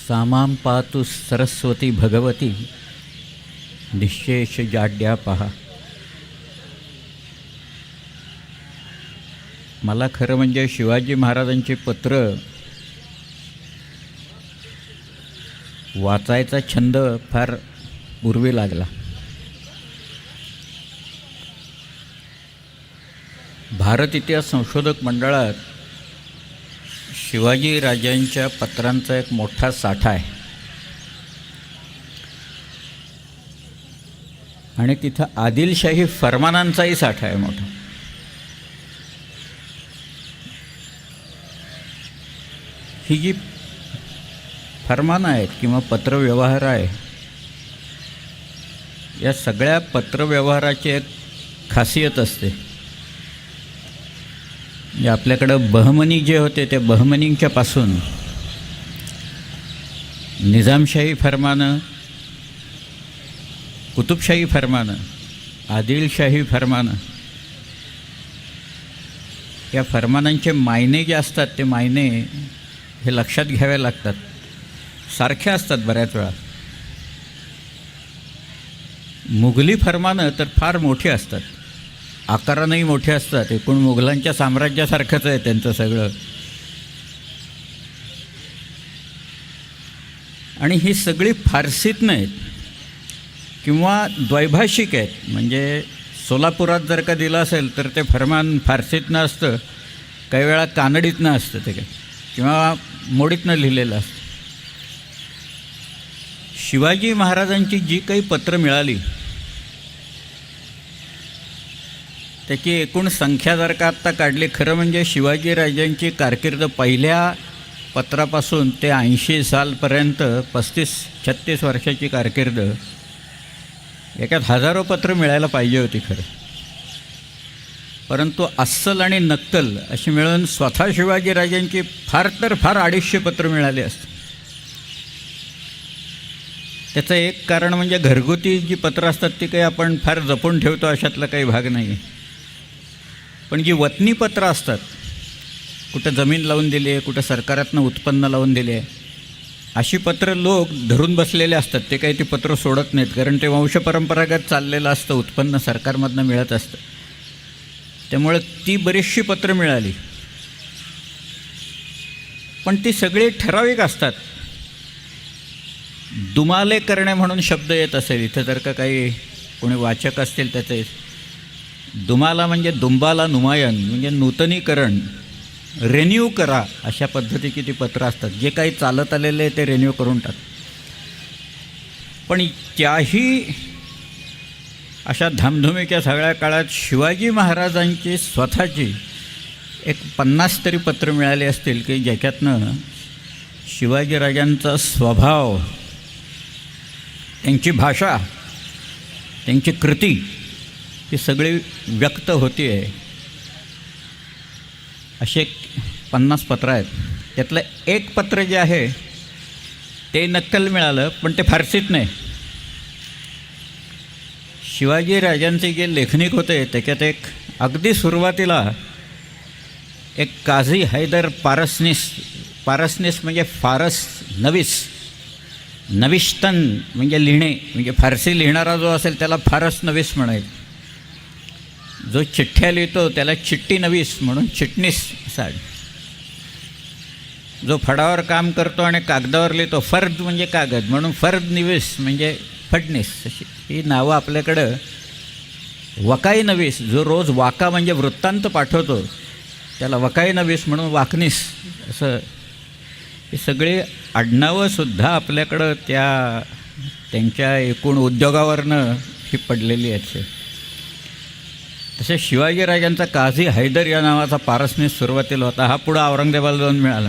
सामां पातु सरस्वती भगवती निःशेष जाड्या पहा. मला खरं म्हणजे शिवाजी महाराजांची पत्र वाचायचा छंद फार पूर्वी लागला. भारत इतिहास संशोधक मंडळात शिवाजी राजांच्या पत्रांचा एक मोठा साठा आहे आणि तिथं आदिलशाही फरमानांचाही साठा आहे मोठा. ही जी फरमानं आहेत किंवा पत्रव्यवहार आहे, या सगळ्या पत्रव्यवहाराची एक खासियत असते. आपल्याकडं बहमनी जे होते ते बहमनींच्या पासून निजामशाही फरमानं, कुतुबशाही फरमानं, आदिलशाही फरमानं, या फरमानांचे मायने जे असतात ते मायने हे लक्षात घ्यावे लागतात. सारखे असतात बऱ्याच वेळा. मुघली फरमानं तर फार मोठी असतात, आकारानंही मोठे असतात. एकूण मुघलांच्या साम्राज्यासारखंच आहे त्यांचं सगळं. आणि ही सगळी फारसीत नाहीत किंवा द्वैभाषिक आहेत. म्हणजे सोलापुरात जर का दिलं असेल तर ते फरमान फारसीतनं असतं, काही वेळा कानडीतनं असतं ते किंवा मोडीतनं लिहिलेलं असतं. शिवाजी महाराजांची जी काही पत्रं मिळाली त्याची एकूण संख्या जर का आत्ता काढली, खरं म्हणजे शिवाजी राजांची कारकीर्द पहिल्या पत्रापासून ते 80 सालपर्यंत 35-36 वर्षाची कारकीर्द, याच्यात हजारो पत्रं मिळायला पाहिजे होती खरं. परंतु अस्सल आणि नक्कल अशी मिळून स्वतः शिवाजी राजांची फार तर फार 250 पत्रं मिळाली असतात. त्याचं एक कारण म्हणजे घरगुती जी पत्रं असतात ती काही आपण फार जपून ठेवतो अशातला काही भाग नाही. पण जी वतनी पत्रं असतात, कुठं जमीन लावून दिली आहे, कुठं सरकारातनं उत्पन्न लावून दिले आहे, अशी पत्रं लोक धरून बसलेले असतात. ते काही ती पत्रं सोडत नाहीत, कारण ते वंशपरंपरागत चाललेलं असतं, उत्पन्न सरकारमधनं मिळत असतं. त्यामुळे ती बरीचशी पत्रं मिळाली. पण ती सगळी ठराविक असतात. दुमाले करणे म्हणून शब्द येत असेल इथं, जर का काही कोणी वाचक असतील त्याचे. दुमाला म्हणजे दुंबाला नुमायन, म्हणजे नूतनीकरण, रेन्यू करा अशा पद्धतीची ती पत्रं असतात. जे काही चालत आलेले ते रेन्यू करून टाक. पण त्याही अशा धामधुमीच्या सगळ्या काळात शिवाजी महाराजांची स्वतःची एक 50 तरी पत्रं मिळाली असतील की ज्याच्यातनं शिवाजीराजांचा स्वभाव, त्यांची भाषा, त्यांची कृती ही सगळी व्यक्त होती आहे. असे 50 पत्रं आहेत. त्यातलं एक पत्र जे आहे ते नक्कल मिळालं, पण ते फारसीत नाही. शिवाजी राजांचे जे लेखनिक होते त्याच्यात एक अगदी सुरुवातीला एक काझी हैदर पारसनीस म्हणजे फारस नवीस, नविष्तन म्हणजे लिहिणे, म्हणजे फारसी लिहिणारा जो असेल त्याला फारस नवीस म्हणायचं. जो चिठ्ठ्या लिहितो त्याला चिठ्ठी नवीस म्हणून चिटणीस असा. जो फडावर काम करतो आणि कागदावर लिहितो, फर्द म्हणजे कागद म्हणून फर्द निवीस म्हणजे फडणीस. अशी ही नावं आपल्याकडं. वकाई नवीस, जो रोज वाका म्हणजे वृत्तांत पाठवतो त्याला वकाई नवीस म्हणून वाकनीस असं. ही सगळी आडनावंसुद्धा आपल्याकडं त्यांच्या एकूण उद्योगावरनं ही पडलेली आहेत. तसे शिवाजीराजांचा काझी हैदर या नावाचा पारसनीस सुरुवातीला होता. हा पुढं औरंगजेबाला जाऊन मिळाला.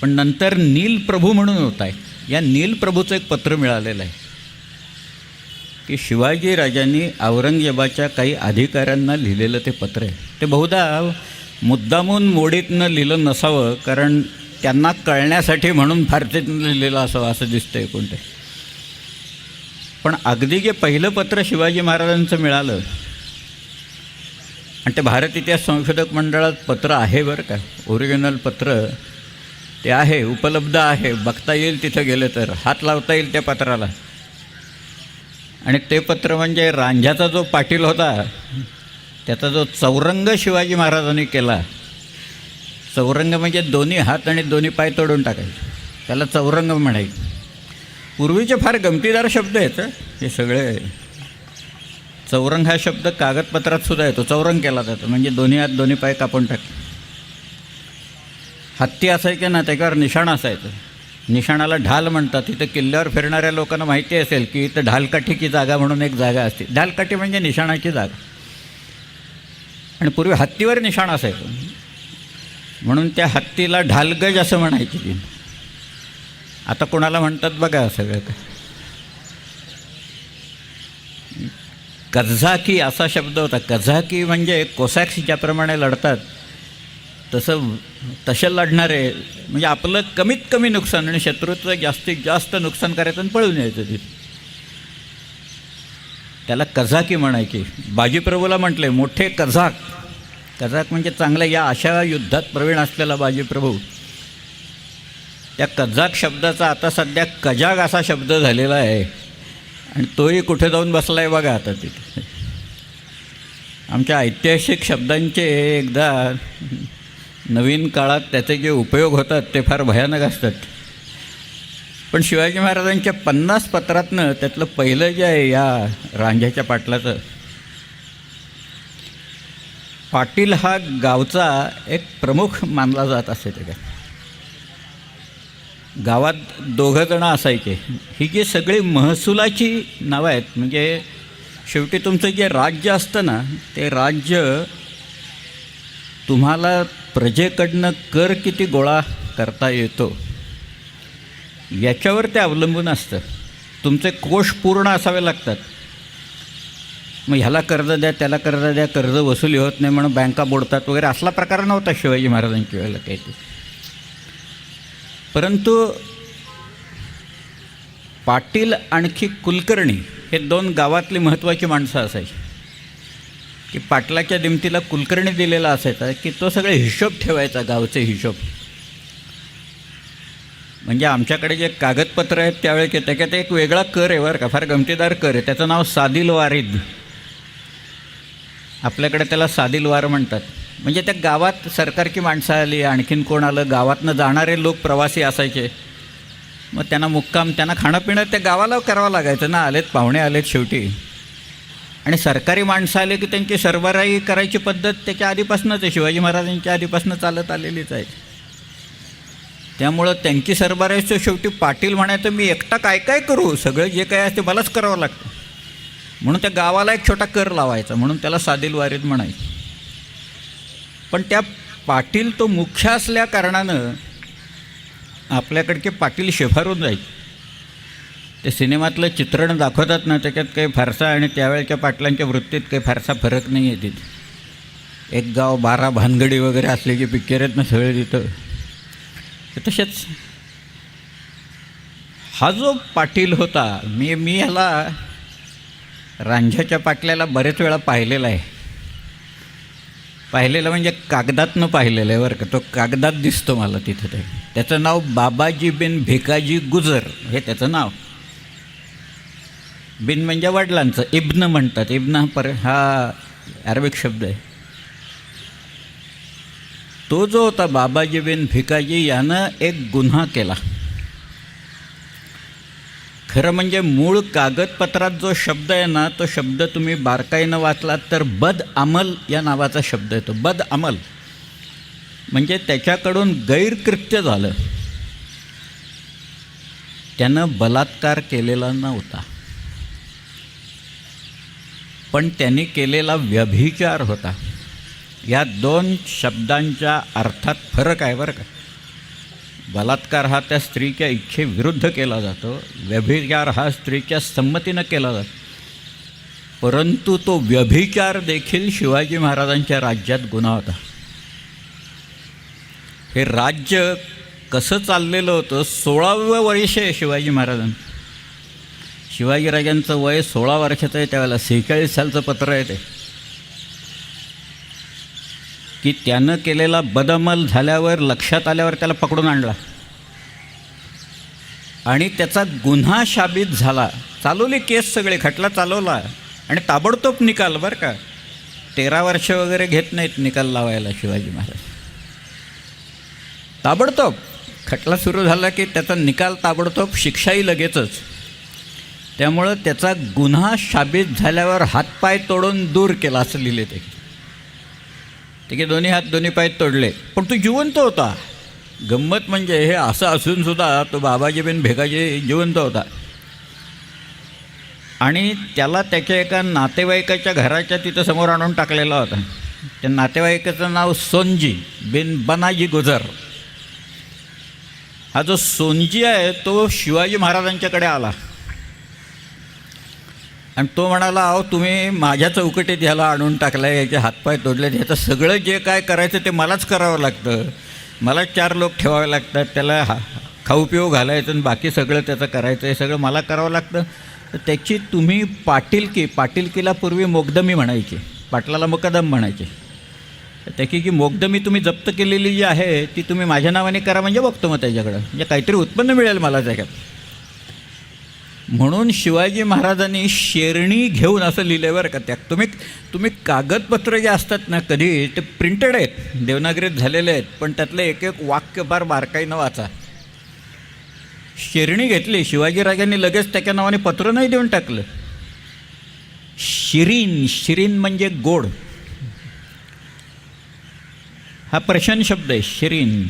पण नंतर नीलप्रभू म्हणून होत आहे. या नीलप्रभूचं एक पत्र मिळालेलं आहे की शिवाजीराजांनी औरंगजेबाच्या काही अधिकाऱ्यांना लिहिलेलं ते पत्र आहे. ते बहुधा मुद्दामून मोडीतनं लिहिलं नसावं, कारण त्यांना कळण्यासाठी म्हणून फारसीतनं लिहिलेलं असावं असं दिसतंय कोणते. पण अगदी जे पहिलं पत्र शिवाजी महाराजांचं मिळालं, आणि ते भारत इतिहास संशोधक मंडळात पत्र आहे बरं का, ओरिजिनल पत्र, ते आहे, उपलब्ध आहे, बघता येईल तिथं गेलं तर, हात लावता येईल त्या पत्राला. आणि ते पत्र म्हणजे रांझ्याचा जो पाटील होता त्याचा जो चौरंग शिवाजी महाराजांनी केला. चौरंग म्हणजे दोन्ही हात आणि दोन्ही पाय तोडून टाकायचे, त्याला चौरंग म्हणायचे. पूर्वीचे फार गमतीदार शब्द आहेत हे सगळे. चौरंग हा शब्द कागदपत्रात सुद्धा येतो. चौरंग केला जातो म्हणजे दोन्ही हात दोन्ही पाय कापून टाकले. हत्ती असायचे ना, त्याच्यावर निशाण असायचं. निशाणाला ढाल म्हणतात. इथं किल्ल्यावर फिरणाऱ्या लोकांना माहिती असेल की इथं ढालकाठीची जागा म्हणून एक जागा असते. ढालकाठी म्हणजे निशाणाची जागा. आणि पूर्वी हत्तीवर निशाण असायचं म्हणून त्या हत्तीला ढालगज असं म्हणायची ती. आता कोणाला म्हणतात बघा सगळं. कझाकी असा शब्द होता. कझाकी म्हणजे कोसॅक्स ज्याप्रमाणे लढतात तसे लढणारे, म्हणजे आपलं कमीत कमी नुकसान आणि शत्रूचं जास्तीत जास्त नुकसान करायचं आणि पळून यायचं तिथे. त्याला कझाकी म्हणायची. बाजीप्रभूला म्हटले मोठे कझाक. कझाक म्हणजे चांगलं या अशा युद्धात प्रवीण असलेला बाजीप्रभू. त्या कझाक शब्दाचा आता सध्या कजाग असा शब्द झालेला आहे आणि तोही कुठे जाऊन बसला आहे बघा आता तिथे. आमच्या ऐतिहासिक शब्दांचे एकदा नवीन काळात त्याचे जे उपयोग होतात ते फार भयानक असतात. पण शिवाजी महाराजांच्या 50 पत्रातनं त्यातलं पहिलं जे आहे या रांझ्याच्या पाटलाचं, पाटील हा गावचा एक प्रमुख मानला जात असे. त्या गावात 2 जणं असायचे. ही जी सगळी महसुलाची नावं आहेत. म्हणजे शेवटी तुमचं जे राज्य असतं ना, ते राज्य तुम्हाला प्रजेकडनं कर किती गोळा करता येतो याच्यावर ते अवलंबून असतं. तुमचे कोष पूर्ण असावे लागतात. मग ह्याला कर्ज द्या, त्याला कर्ज द्या, कर्ज वसुली होत नाही म्हणून बँका बुडतात वगैरे असला प्रकार नव्हता शिवाजी महाराजांच्या वेळेला काही ते. परंतु पाटील आणखी कुलकर्णी हे 2 गावातली महत्त्वाची माणसं असायची. की पाटलाच्या दिमतीला कुलकर्णी दिलेला असायचा की तो सगळे हिशोब ठेवायचा, गावचे हिशोब. म्हणजे आमच्याकडे जे कागदपत्र आहेत त्यावेळेचे त्याच्यात एक वेगळा कर आहे बरं का, फार गमतीदार कर आहे. त्याचं नाव सादिल वारीद. आपल्याकडे त्याला सादिल वार म्हणतात. म्हणजे त्या गावात सरकारची माणसं आली, आणखीन कोण आलं, गावातनं जाणारे लोक प्रवासी असायचे. मग त्यांना मुक्काम, त्यांना खाणंपिणं त्या गावाला करावं लागायचं ना. आलेत पाहुणे आलेत शेवटी. आणि सरकारी माणसं आले की त्यांची सरबराई करायची पद्धत त्याच्या आधीपासूनच आहे, शिवाजी महाराजांच्या आधीपासून चालत आलेलीच आहे. त्यामुळं त्यांची सरबराईचं शेवटी पाटील म्हणायचं मी एकटा काय काय करू, सगळं जे काय आहे ते मलाच करावं लागतं. म्हणून त्या गावाला एक छोटा कर लावायचा, म्हणून त्याला सादिल वारीद म्हणायचं. पण त्या पाटील तो मुख्य असल्या कारणानं आपल्याकडचे पाटील शेफारून जायचे. ते सिनेमातलं चित्रण दाखवतात ना, त्याच्यात काही फारसा आणि त्यावेळच्या पाटलांच्या वृत्तीत काही फारसा फरक नाही आहे तिथे. एक गाव 12 भानगडी वगैरे असलेली पिक्चर आहेत ना सगळे तिथं. तसेच हा जो पाटील होता, मी ह्याला रांझ्याच्या पाटल्याला बरेच वेळा पाहिलेला आहे. पाहिलेलं म्हणजे कागदातनं पाहिलेलं आहे बरं का. तो कागदात दिसतो मला तिथं. त्याचं नाव बाबाजी बिन भिकाजी गुजर हे त्याचं नाव. बिन म्हणजे वडिलांचं, इब्न म्हणतात. इब्न हा अरबिक शब्द आहे. तो जो होता बाबाजी बिन भिकाजी, यानं एक गुन्हा केला. खरं म्हणजे मूळ कागदपत्रात जो शब्द आहे ना, तो शब्द तुम्ही बारकाईनं वाचलात तर बद अमल या नावाचा शब्द येतो. बद अमल म्हणजे त्याच्याकडून गैरकृत्य झालं. त्यानं बलात्कार केलेला नव्हता, पण त्यांनी केलेला व्यभिचार होता. या 2 शब्दांच्या अर्थात फरक आहे बरं का. बलात्कार हा त्या स्त्रीच्या इच्छेविरुद्ध केला जातो, व्यभिचार हा स्त्रीच्या संमतीनं केला जातो. परंतु तो व्यभिचार देखील शिवाजी महाराजांच्या राज्यात गुन्हा होता. हे राज्य कसं चाललेलं होतं, 16वे वर्ष आहे शिवाजी महाराजांचं. शिवाजीराजांचं वय 16 वर्षाचं आहे त्यावेळेला. 46 सालचं पत्र आहे ते. की त्यानं केलेला बदअमल झाल्यावर लक्षात आल्यावर त्याला पकडून आणला आणि त्याचा गुन्हा साबित झाला. चालवली केस, सगळे खटला चालवला आणि ताबडतोब निकाल. बरं का, 13 वर्ष वगैरे घेत नाहीत निकाल लावायला शिवाजी महाराज. ताबडतोब खटला सुरू झाला की त्याचा निकाल ताबडतोब, शिक्षाही लगेचच. त्यामुळं त्याचा गुन्हा साबित झाल्यावर हातपाय तोडून दूर केला असं लिहिले ते. की दोन्ही हात दोन्ही पाय तोडले, पण तो जिवंत होता. गंमत म्हणजे हे असं असूनसुद्धा तो बाबाजी बिन भेगाजी जिवंत होता. आणि त्याला त्याच्या एका नातेवाईकाच्या घराच्या तिथं समोर आणून टाकलेला होता. त्या नातेवाईकाचं नाव सोनजी बिन बनाजी गुजर. हा जो सोनजी आहे तो शिवाजी महाराजांच्याकडे आला आणि तो म्हणाला, अहो तुम्ही माझ्या चौकटीत ह्याला आणून टाकलं आहे, याचे हातपाय तोडले, ह्याचं सगळं जे काय करायचं ते मलाच करावं लागतं, मला 4 लोक ठेवावे लागतात, त्याला खाऊ पिऊ घालायचं आणि बाकी सगळं त्याचं करायचं, हे सगळं मला करावं लागतं. तर त्याची तुम्ही पाटीलकीला पूर्वी मोकदमी म्हणायची, पाटलाला मुकदम म्हणायचे. त्याची की मोकदमी तुम्ही जप्त केलेली जी आहे ती तुम्ही माझ्या नावाने करा, म्हणजे बघतो मग त्याच्याकडं, म्हणजे काहीतरी उत्पन्न मिळेल मला त्याच्यात. म्हणून शिवाजी महाराजांनी शेरणी घेऊन असं लिहिलं बरं का. त्या तुम्ही कागदपत्र जे असतात ना कधी ते प्रिंटेड आहेत, देवनागरीत झालेले आहेत, पण त्यातलं एक एक वाक्य फार बारकाईनं वाचा. शेरणी घेतली, शिवाजीराजांनी लगेच त्याच्या नावाने पत्र नाही देऊन टाकलं. शिरीन म्हणजे गोड, हा प्रशन शब्द आहे शिरीन.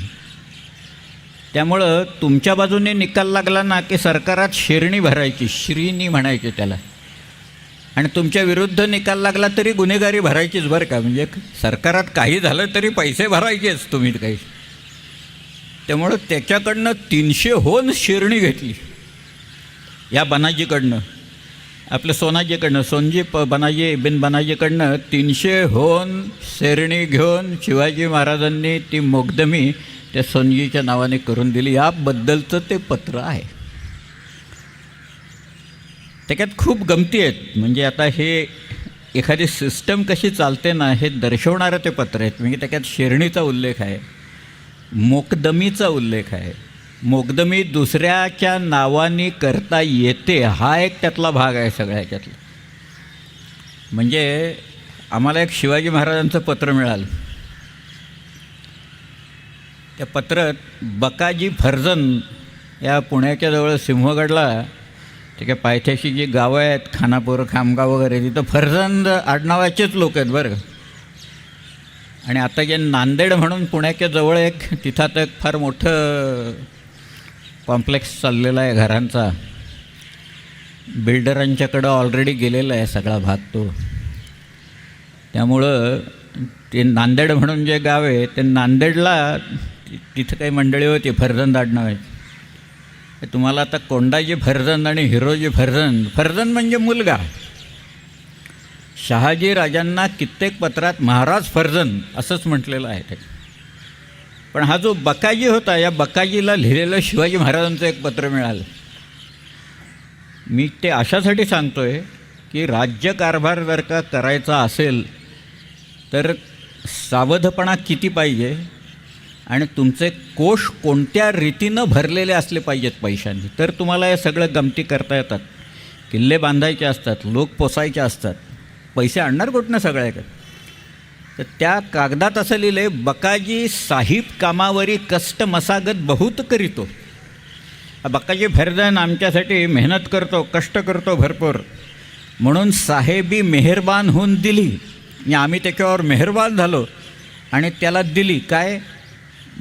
त्यामुळं तुमच्या बाजूने निकाल लागला ना की सरकारात शेरणी भरायची, श्रीनी म्हणायचे त्याला. आणि तुमच्या विरुद्ध निकाल लागला तरी गुन्हेगारी भरायचीच बरं का. म्हणजे सरकारात काही झालं तरी पैसे भरायचेच तुम्ही काही. त्यामुळं त्याच्याकडनं 300 होन शेरणी घेतली या बनाजीकडनं, आपल्या सोनाजीकडनं, सोनजी बनाजी बिन बनाजीकडनं 300 होन शेरणी घेऊन शिवाजी महाराजांनी ती मोकदमी त्या सोनजीच्या नावाने करून दिली. याबद्दलचं ते पत्र आहे. त्याच्यात खूप गमती आहेत. म्हणजे आता हे एखादी सिस्टम कशी चालते ना हे दर्शवणारं ते पत्र आहेत. म्हणजे त्याच्यात शेरणीचा उल्लेख आहे, मोकदमीचा उल्लेख आहे. मोकदमी दुसऱ्याच्या नावाने करता येते हा एक त्यातला भाग आहे सगळ्याच्यातला. म्हणजे आम्हाला एक शिवाजी महाराजांचं पत्र मिळालं. त्या पत्रात बकाजी फर्जन या पुण्याच्या जवळ सिंहगडला त्याच्या पायथ्याशी जी गावं आहेत, खानापूर, खामगाव वगैरे, तिथं फर्जन आडनावाचेच लोक आहेत बरं. आणि आता जे नांदेड म्हणून पुण्याच्या जवळ एक तिथं आता एक फार मोठं कॉम्प्लेक्स चाललेला आहे घरांचा, बिल्डरांच्याकडं ऑलरेडी गेलेला आहे सगळा भाग तो. त्यामुळं ते नांदेड म्हणून जे गाव आहे ते नांदेडला तिथं काही मंडळी होती फर्जंद आडनाव आहे. तुम्हाला आता कोंडाजी फर्जंद आणि हिरोजी फर्जंद म्हणजे मुलगा. शहाजी राजांना कित्येक पत्रात महाराज फर्जंद असंच म्हटलेलं आहे ते. पण हा जो बकाजी होता, या बकाजीला लिहिलेलं शिवाजी महाराजांचं एक पत्र मिळालं. मी ते अशासाठी सांगतो आहे की राज्यकारभार जर का करायचा असेल तर सावधपणा किती पाहिजे आणि तुमचे कोष कोणत्या रीतीनं भरलेले असले पाहिजेत पैशांनी, तर तुम्हाला हे सगळं गमती करता येतात. किल्ले बांधायचे असतात, लोक पोसायचे असतात, पैसे आणणार कुठनं सगळ्याकडे. तर त्या कागदात असं लिहिलं आहे, बकाजी साहिब कामावरी कष्ट मसागत बहुत करीतो. बकाजी फर्जन आमच्यासाठी मेहनत करतो, कष्ट करतो भरपूर, म्हणून साहेबी मेहरबान होऊन दिली. आम्ही त्याच्यावर मेहरबान झालो आणि त्याला दिली. काय?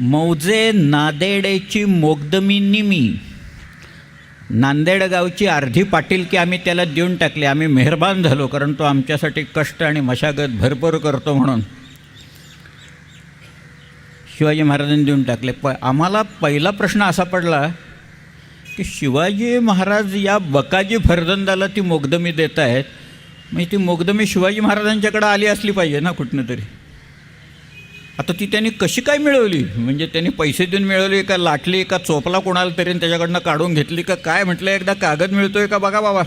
मौजे नादेडेची मोकदमी निमी, नांदेड गावची अर्धी पाटीलकी आम्ही त्याला देऊन टाकली. आम्ही मेहरबान झालो कारण तो आमच्यासाठी कष्ट आणि मशागत भरपूर करतो म्हणून शिवाजी महाराजांनी देऊन टाकले. आम्हाला पहिला प्रश्न असा पडला की शिवाजी महाराज या बकाजी फर्जंदाला ती मोकदमी देत आहेत, म्हणजे ती मोकदमी शिवाजी महाराजांच्याकडे आली असली पाहिजे ना कुठनं तरी. आता ती त्यांनी कशी काय मिळवली? म्हणजे त्यांनी पैसे देऊन मिळवली का, लाटली का, चोपला कोणाला तरी त्याच्याकडनं काढून घेतली का काय? म्हटलं एकदा कागद मिळतोय का बघा बाबा.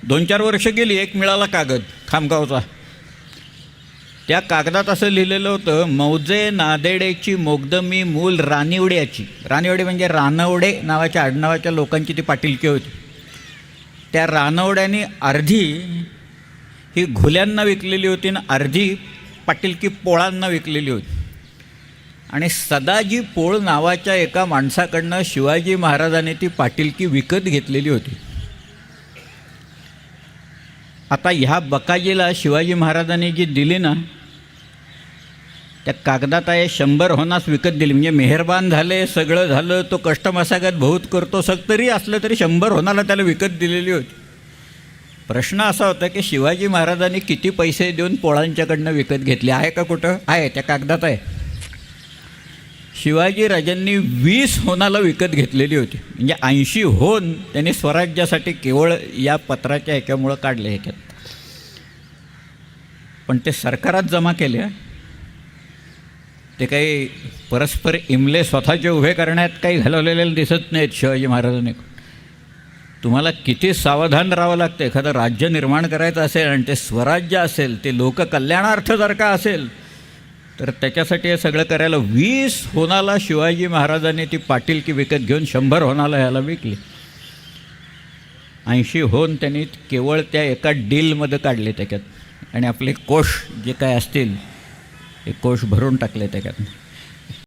2-4 वर्ष गेली, एक मिळाला कागद खामगावचा. त्या कागदात असं लिहिलेलं होतं, मौजे नादेडेची मोगदमी मूल रानिवड्याची. रानिवडे म्हणजे रानवडे नावाच्या आडनावाच्या लोकांची ती पाटीलकी होती. त्या रानवड्याने अर्धी ही घुल्यांना विकलेली होती आणि अर्धी पाटीलकी पोळांना विकलेली होती. आणि सदाजी पोळ नावाच्या एका माणसाकडनं शिवाजी महाराजांनी ती पाटीलकी विकत घेतलेली होती. आता ह्या बकाजीला शिवाजी महाराजांनी जी दिली ना, त्या कागदात आहे 100 होनास विकत दिली. म्हणजे मेहरबान झाले, सगळं झालं, तो कष्टमशागत बहुत करतो, तरी असलं तरी 100 होनाला त्याला विकत दिलेली होती. प्रश्न असा होता की शिवाजी महाराजांनी किती पैसे देऊन पोळांच्याकडनं विकत घेतले आहे का? कुठं आहे? त्या कागदात आहे. शिवाजी राजांनी 20 होनाला विकत घेतलेली होती. म्हणजे 80 होन त्यांनी स्वराज्यासाठी केवळ या पत्राच्या ह्याच्यामुळं काढले ह्याच्यात. पण ते सरकारात जमा केले. ते काही परस्पर इमले स्वतःचे उभे करण्यात काही घालवलेले दिसत नाहीत शिवाजी महाराजांनी. तुम्हाला किती सावधान राहावं लागतं. एखादं राज्य निर्माण करायचं असेल आणि ते स्वराज्य असेल, ते लोककल्याणार्थ जर का असेल, तर त्याच्यासाठी हे सगळं करायला 20 होनाला शिवाजी महाराजांनी ती पाटीलकी विकत घेऊन 100 होनाला ह्याला विकली. 80 होन त्यांनी केवळ त्या एका डीलमध्ये काढले त्याच्यात आणि आपले कोश जे काय असतील ते कोश भरून टाकले त्याच्यात.